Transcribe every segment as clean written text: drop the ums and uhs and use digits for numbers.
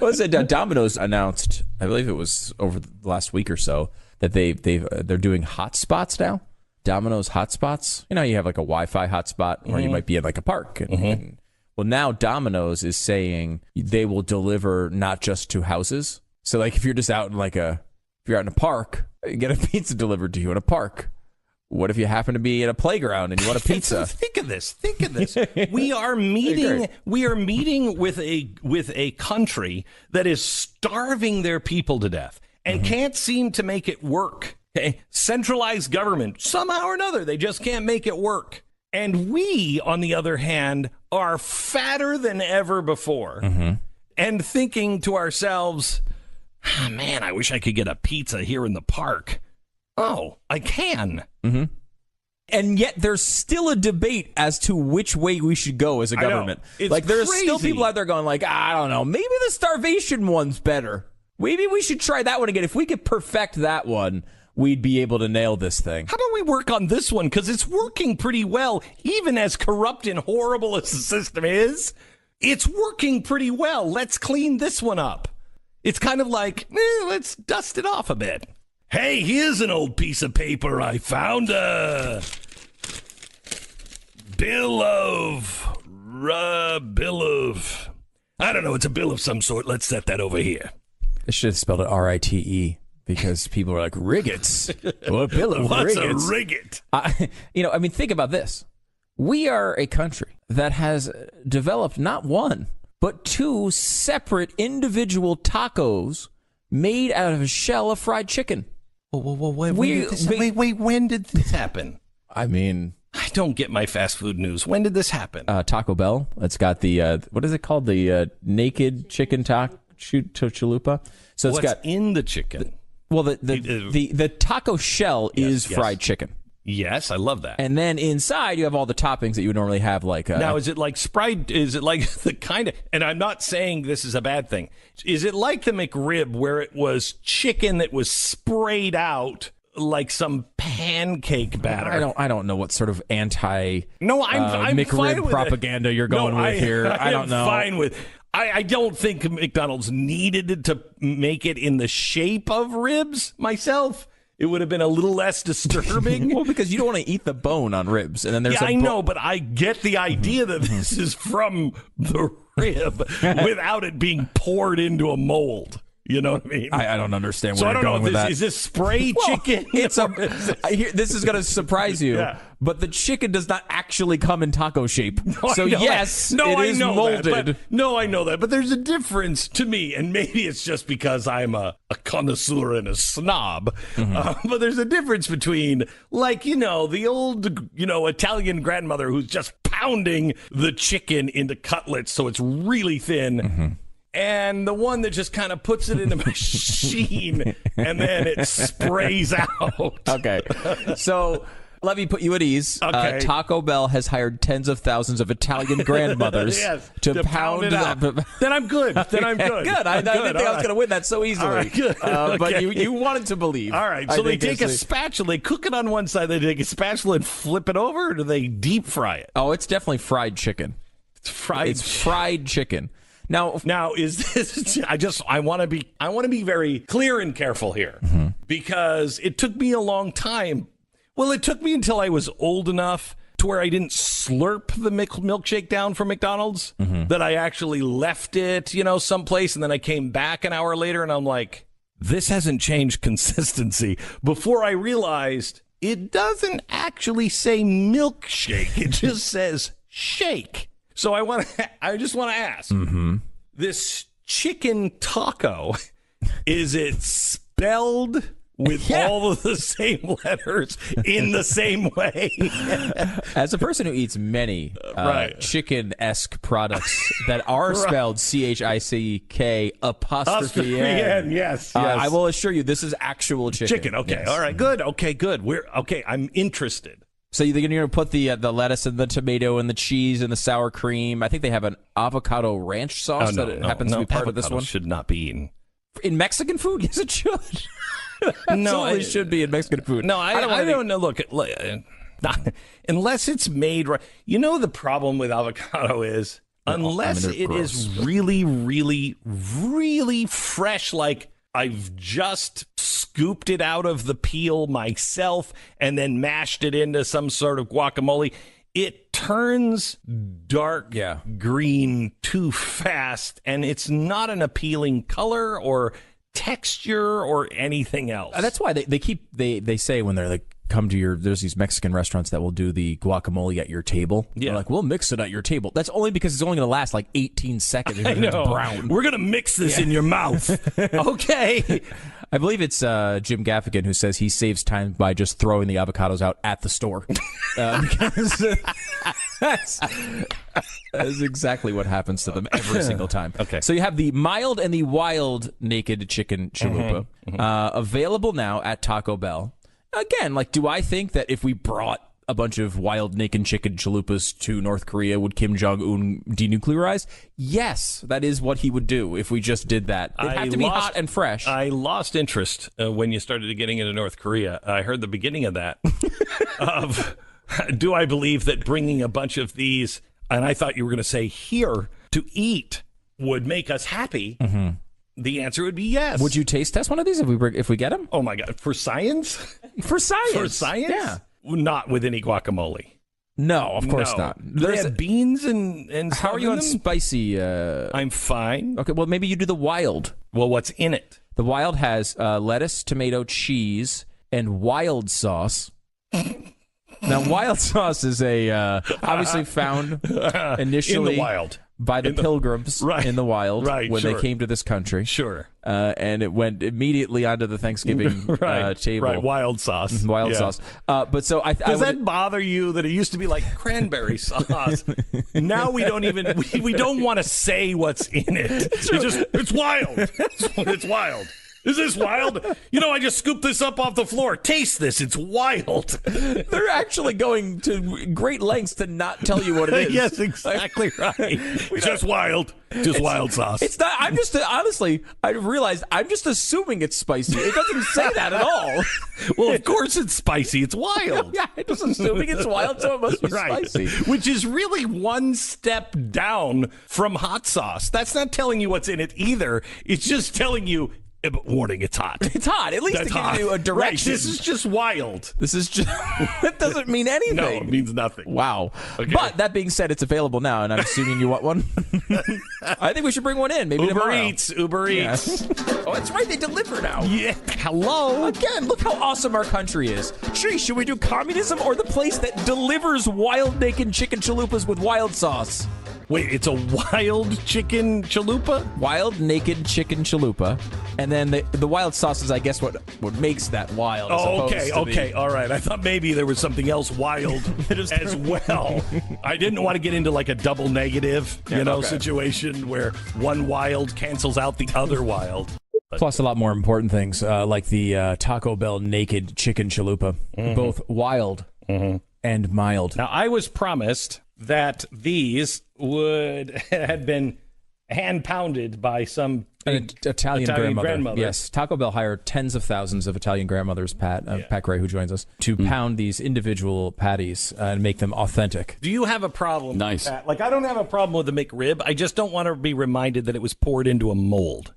What was it? Domino's announced, I believe it was over the last week or so, that they're doing hotspots now. Domino's hotspots. You know, you have like a Wi-Fi hotspot, or you might be in like a park. Well, now Domino's is saying they will deliver not just to houses. So, like, if you're just out in if you're out in a park, you get a pizza delivered to you in a park. What if you happen to be at a playground and you want a pizza? Think of this. We are meeting with a country that is starving their people to death and can't seem to make it work. Okay? Centralized government, somehow or another, they just can't make it work. And we, on the other hand, are fatter than ever before and thinking to ourselves, oh, man, I wish I could get a pizza here in the park. Oh, I can. And yet there's still a debate as to which way we should go as a government. Like, there's still people out there going like, I don't know, maybe the starvation one's better. Maybe we should try that one again. If we could perfect that one, we'd be able to nail this thing. How about we work on this one? Because it's working pretty well, even as corrupt and horrible as the system is. It's working pretty well. Let's clean this one up. It's kind of like, let's dust it off a bit. Hey, here's an old piece of paper I found. Bill of, I don't know, it's a bill of some sort. Let's set that over here. I should have spelled it R-I-T-E because people are like, Riggets? What bill of What's Riggets? a Rigget? Think about this. We are a country that has developed not one, but two separate individual tacos made out of a shell of fried chicken. Wait, when did this happen? I mean, I don't get my fast food news. When did this happen? Taco Bell. It's got the, what is it called? The naked chicken chalupa. So it's got in the chicken. The taco shell is fried chicken. Yes, I love that. And then inside you have all the toppings that you would normally have, like now, is it like Sprite? Is it like the kind of? And I'm not saying this is a bad thing. Is it like the McRib, where it was chicken that was sprayed out like some pancake batter? I don't know what sort of I'm McRib fine with propaganda you're going with here. I don't know. Fine with. I don't think McDonald's needed to make it in the shape of ribs myself. It would have been a little less disturbing. Well, because you don't want to eat the bone on ribs. And then there's I know, but I get the idea that this is from the rib without it being poured into a mold. You know what I mean? I don't understand where you're going with that. Is this spray chicken? This is going to surprise you, but the chicken does not actually come in taco shape. So yes, it is molded. I know that. But there's a difference to me, and maybe it's just because I'm a connoisseur and a snob. But there's a difference between, the old, Italian grandmother who's just pounding the chicken into cutlets so it's really thin. And the one that just kind of puts it in a machine and then it sprays out. Okay. So let me put you at ease. Okay. Taco Bell has hired tens of thousands of Italian grandmothers to pound it out. Then I'm good. Good. I didn't think I was going to win that so easily. All right, good. But you wanted to believe. All right. So they take a spatula, they cook it on one side, they take a spatula and flip it over, or do they deep fry it? Oh, it's definitely fried chicken. It's fried chicken. Now is this? I want to be very clear and careful here because it took me a long time. Well, it took me until I was old enough to where I didn't slurp the milkshake down from McDonald's. That I actually left it, someplace, and then I came back an hour later, and I'm like, this hasn't changed consistency. Before I realized it doesn't actually say milkshake; it just says shake. So I just want to ask, this chicken taco, is it spelled with all of the same letters in the same way? As a person who eats many chicken-esque products that are spelled C-H-I-C-K apostrophe N. Yes. I will assure you this is actual chicken. Okay. Yes. All right. Good. Okay. Good. I'm interested. So you're going to put the lettuce and the tomato and the cheese and the sour cream. I think they have an avocado ranch sauce that happens to be part of this one. Should not be eaten In Mexican food? Yes, it should. It should be in Mexican food. No, I don't know. Look, unless it's made right. The problem with avocado is Unless it is really, really, really fresh, like I've just scooped it out of the peel myself and then mashed it into some sort of guacamole. It turns dark green too fast, and it's not an appealing color or texture or anything else. That's why they say when they're like, come to there's these Mexican restaurants that will do the guacamole at your table. Yeah. They're like, we'll mix it at your table. That's only because it's only going to last like 18 seconds. I know. It's brown. We're going to mix this in your mouth. Okay. I believe it's Jim Gaffigan who says he saves time by just throwing the avocados out at the store. Because that's exactly what happens to them every single time. Okay. So you have the mild and the wild naked chicken chalupa available now at Taco Bell. Again, like, do I think that if we brought a bunch of wild naked chicken chalupas to North Korea, would Kim Jong-un denuclearize? Yes, that is what he would do if we just did that. It'd have to be hot and fresh. I lost interest when you started getting into North Korea. I heard the beginning of that. Do I believe that bringing a bunch of these, and I thought you were going to say here, to eat would make us happy? Mm-hmm. The answer would be yes. Would you taste test one of these if we get them? Oh, my God. For science? For science. For science? Yeah. Not with any guacamole. No, of course not. They have beans and stuff. How are you on spicy? I'm fine. Okay, well, maybe you do the wild. Well, what's in it? The wild has lettuce, tomato, cheese, and wild sauce. Now, wild sauce is obviously found initially in the wild by the pilgrims in the wild when they came to this country. Sure. And it went immediately onto the Thanksgiving table. Right, wild sauce. Wild sauce. But so does that bother you that it used to be like cranberry sauce? Now we don't even we don't want to say what's in it. It's wild. It's wild. Is this wild? I just scooped this up off the floor. Taste this. It's wild. They're actually going to great lengths to not tell you what it is. Yes, exactly right. Just wild. Just wild sauce. It's not. I'm just, honestly, I realized I'm just assuming it's spicy. It doesn't say that at all. Well, of course it's spicy. It's wild. Yeah, I'm just assuming it's wild, so it must be spicy. Which is really one step down from hot sauce. That's not telling you what's in it either. It's just telling you, warning, it's hot. It's hot. At least to give you a direction. Right. This is just wild. This is just... That doesn't mean anything. No, it means nothing. Wow. Okay. But that being said, it's available now, and I'm assuming you want one. I think we should bring one in. Maybe Uber tomorrow. Eats. Oh, that's right. They deliver now. Yeah. Hello. Again, look how awesome our country is. Gee, should we do communism or the place that delivers wild naked chicken chalupas with wild sauce? Wait, it's a wild chicken chalupa? Wild naked chicken chalupa. And then the wild sauce is, I guess, what makes that wild. Oh, okay. All right. I thought maybe there was something else wild as well. I didn't want to get into like a double negative, situation where one wild cancels out the other wild. Plus a lot more important things, like the Taco Bell naked chicken chalupa, both wild and mild. Now, I was promised that these had been hand pounded by some Italian grandmother. Yes, Taco Bell hired tens of thousands of Italian grandmothers, Pat Gray, who joins us, to pound these individual patties and make them authentic. Do you have a problem? Nice. With that? Like, I don't have a problem with the McRib. I just don't want to be reminded that it was poured into a mold.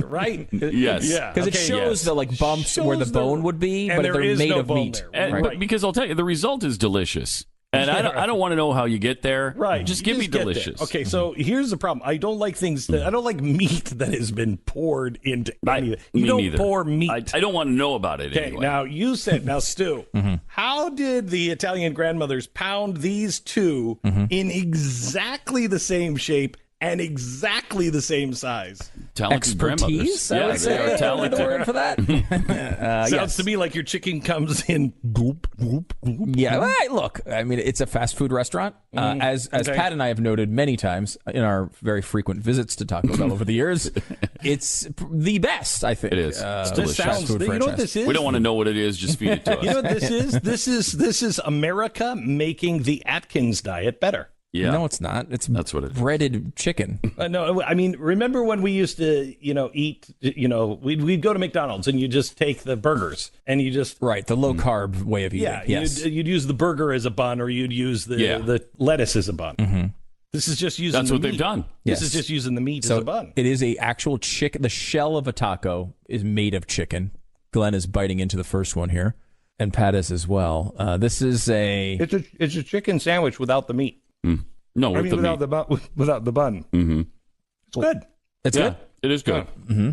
Right? Yes. Yeah. Because it shows the bumps where the bone would be, but they're made of meat. But because I'll tell you, the result is delicious. And I don't want to know how you get there. Right. Just give me delicious. Okay, so here's the problem. I don't like I don't like meat that has been poured into anything. You don't neither. pour meat. I don't want to know about it Okay, anyway. now, Stu, how did the Italian grandmothers pound these two in exactly the same shape and exactly the same size? Talented Expertise, grandmothers. I would say. They're talented. The word for that. Sounds to me like your chicken comes in gloop, gloop, gloop. Yeah, well, look, I mean, it's a fast food restaurant. As Pat and I have noted many times in our very frequent visits to Taco Bell over the years, it's the best, I think. It is. It's delicious. Fast food You know what this is? We don't want to know what it is. Just feed it to us. You know what this is? This is America making the Atkins diet better. Yeah. No, it's not. That's what it is. Breaded chicken. No, I mean, remember when we used to, eat, we'd go to McDonald's and you just take the burgers and you just... Right, the low-carb way of eating. Yeah, yes. you'd use the burger as a bun or you'd use the lettuce as a bun. This is just using That's the what meat. they've done. This Yes. is just using the meat So as a bun. it is a actual chicken. The shell of a taco is made of chicken. Glenn is biting into the first one here, and Pat is as well. This is a... It's a chicken sandwich without the meat. No, with the without meat. without the bun. Mm-hmm. It's good. It's Yeah, good? it is good.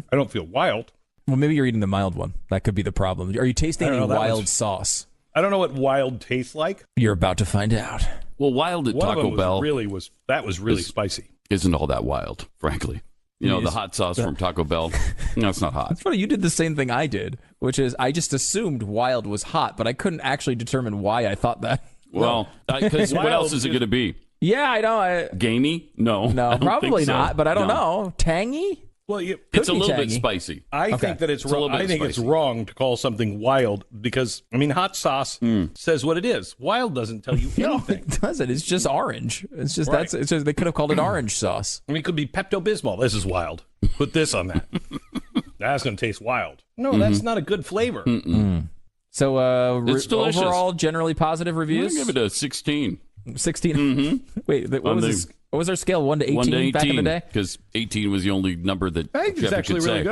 I don't feel wild. Well, maybe you're eating the mild one. That could be the problem. Are you tasting I don't any know, that wild was- sauce? I don't know what wild tastes like. You're about to find out. Well, wild at One of Taco them Bell was really spicy. isn't all that wild, frankly. You know, the hot sauce from Taco Bell, no, it's not hot. It's funny, you did the same thing I did, which is I just assumed wild was hot, but I couldn't actually determine why I thought that. Well, because what Wild else is it going to be? Yeah, I know. Gamey? No. I No, don't probably think so. not, but I don't No. know. Tangy? Well, It's a be little bit tangy. spicy. I think that it's It's a wrong. little bit I think it's spicy. wrong to call something wild because hot sauce says what it is. Wild doesn't tell you No, anything. it doesn't. It's just orange. It's just Right. it's just, they could have called it orange sauce. I mean, it could be Pepto-Bismol. This is wild. Put this on that. That's going to taste wild. No, that's not a good flavor. So, It's delicious. overall, generally positive I'm reviews. going to give it a 16. 16. Wait, what was this? What was our scale? 1 to 18, 1 to 18. back in the day? Because 18 was the only number that I think it's Jeffy actually could really say.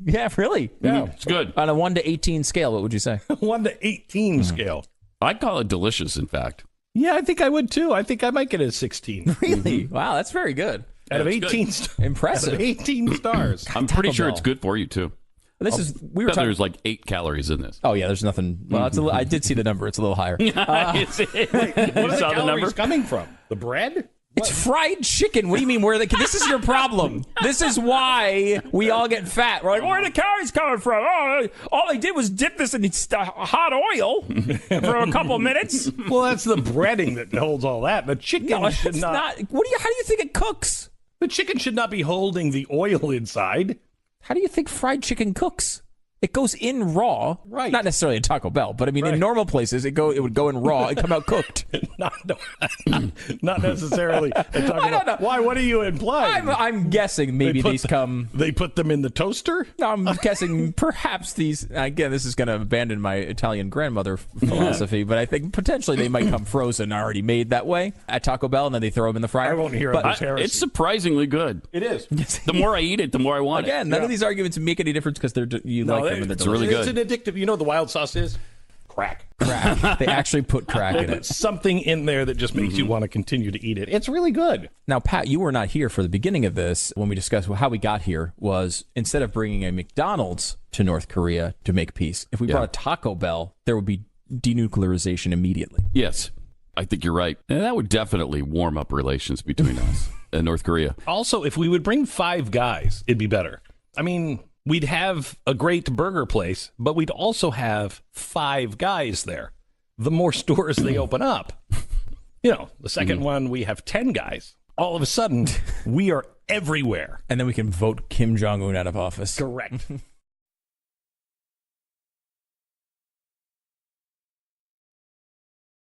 good. Yeah, really. Yeah. It's good. On a 1 to 18 scale, what would you say? 1 to 18 scale. I'd call it delicious, in fact. Yeah, I think I would too. I think I might get a 16 Really? Wow, that's very good. out of That's 18. Impressive. Out of 18 stars. I'm pretty Taco sure Bell. it's good for you, too. This is we were Bet talking. there's like 8 calories in this. Oh yeah, there's nothing. Well, it's I did see the number. It's a little higher. You Where are saw the calories number? coming from? The bread? It's fried chicken. What do you mean? Where this is your problem. This is why we all get fat. We're like, where are the calories coming from? Oh, all they did was dip this in hot oil for a couple minutes. Well, that's the breading that holds all that. The chicken No, should it's not. not. What do you? How do you think it cooks? The chicken should not be holding the oil inside. How do you think fried chicken cooks? It goes in raw, Right. Not necessarily at Taco Bell, but I mean, in normal places, it would go in raw and come out cooked. Not necessarily. I don't know. Why? What are you implying? I'm guessing maybe these come. They put them in the toaster? No, I'm guessing perhaps these. Again, this is going to abandon my Italian grandmother philosophy, but I think potentially they might come frozen, already made that way at Taco Bell, and then they throw them in the fryer. I won't hear But this heresy. It's surprisingly good. It is. The more I eat it, the more I want Again, none of these arguments make any difference because you like them and they're it's really delicious. good. It's an addictive. You know what the wild sauce is? Crack. Crack. They actually put crack in it. Something in there that just makes you want to continue to eat it. It's really good. Now, Pat, you were not here for the beginning of this when we discussed how we got here. Was instead of bringing a McDonald's to North Korea to make peace, if we brought a Taco Bell, there would be denuclearization immediately. Yes, I think you're right. And that would definitely warm up relations between us and North Korea. Also, if we would bring 5 guys, it'd be better. I mean, we'd have a great burger place, but we'd also have 5 guys there. The more stores they open up, the second one, we have 10 guys. All of a sudden, we are everywhere. And then we can vote Kim Jong-un out of office. Correct.